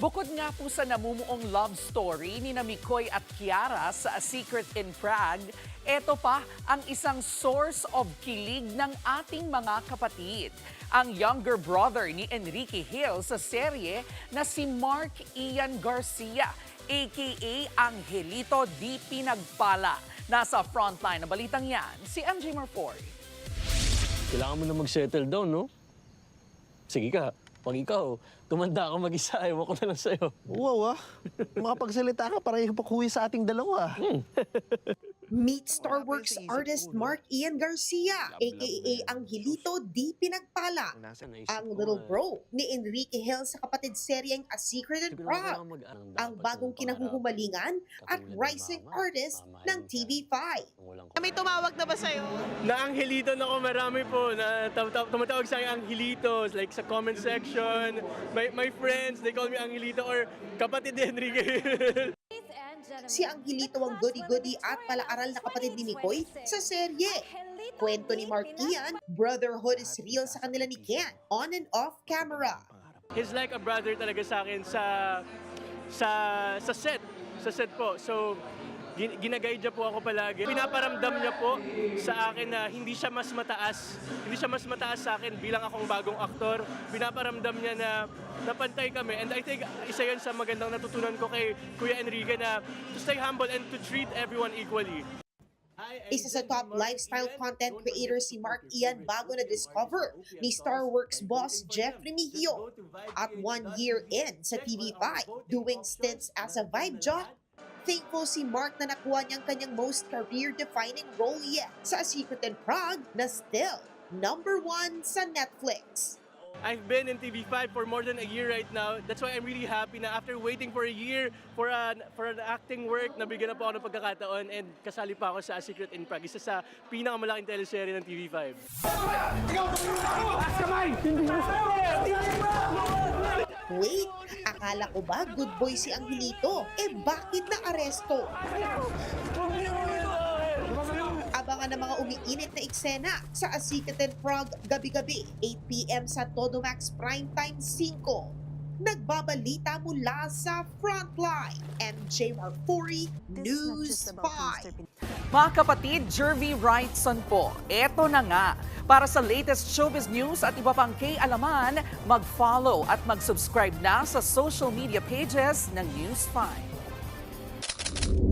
Bukod nga po sa namumuong love story ni Mikoy at Kiara sa A Secret in Prague, eto pa ang isang source of kilig ng ating mga kapatid. Ang younger brother ni Enrique Hill sa serye na si Mark Ian Garcia, aka Angelito Di Pinagpala. Nasa frontline na balitang yan, si MJ Marfori. Kailangan mo na mag-settle down, no? Sige ka, pag ikaw, tumanda ka mag-isa, ewan ko na lang sa'yo. Wow, makapagsalita ka para ipakuwi sa ating dalawa. Meet Starworks artist Mark Ian Garcia, aka Angelito Di Pinagpala, ang little bro ni Enrique Hill sa kapatid seryeng A Secret in Prague, ang bagong kinahuhumalingan at rising artist ng TV5. May tumawag na ba sa'yo? Na Angelito na ako, marami po. Na tumatawag sa akin Angelitos, like sa comment section. My friends, they call me Angelito or kapatid ni Enrique. Si Angelito ang goody-goody at palaaral na kapatid ni Mikoy sa serye. Kwento ni Mark Ian, brotherhood is real sa kanila ni Ken, on and off camera. He's like a brother talaga sa akin sa set. Sa set po. So, ginaguide niya po ako palagi. Pinaparamdam niya po sa akin na hindi siya mas mataas. Hindi siya mas mataas sa akin bilang akong bagong aktor. Pinaparamdam niya na napantay kami. And I think isa yun sa magandang natutunan ko kay Kuya Enrique na to stay humble and to treat everyone equally. Isa sa top lifestyle content creator si Mark Ian bago na-discover ni Starworks boss Jeffrey Mejio. At 1 year in sa TV5, doing stints as a vibe jock, thankful si Mark na nakuha niyang kanyang most career-defining role yet sa A Secret in Prague na still #1 sa Netflix. I've been in TV5 for more than a year right now. That's why I'm really happy na after waiting for a year for an acting work, nabigyan na po ako ng pagkakataon and kasali pa ako sa A Secret in Prague, isa sa pinakamalaking teleserye ng TV5. Wait, akala ko ba good boy si Angelito? Eh bakit na aresto? Abangan ng mga umiinit na eksena sa A Secret in Prague gabi-gabi, 8 p.m. sa Todomax Primetime 5. Nagbabalita mula sa Frontline, MJ Marfori, News 5. Mga kapatid, Jervy Wrightson po, eto na nga. Para sa latest showbiz news at iba pang kay-alaman, mag-follow at mag-subscribe na sa social media pages ng News 5.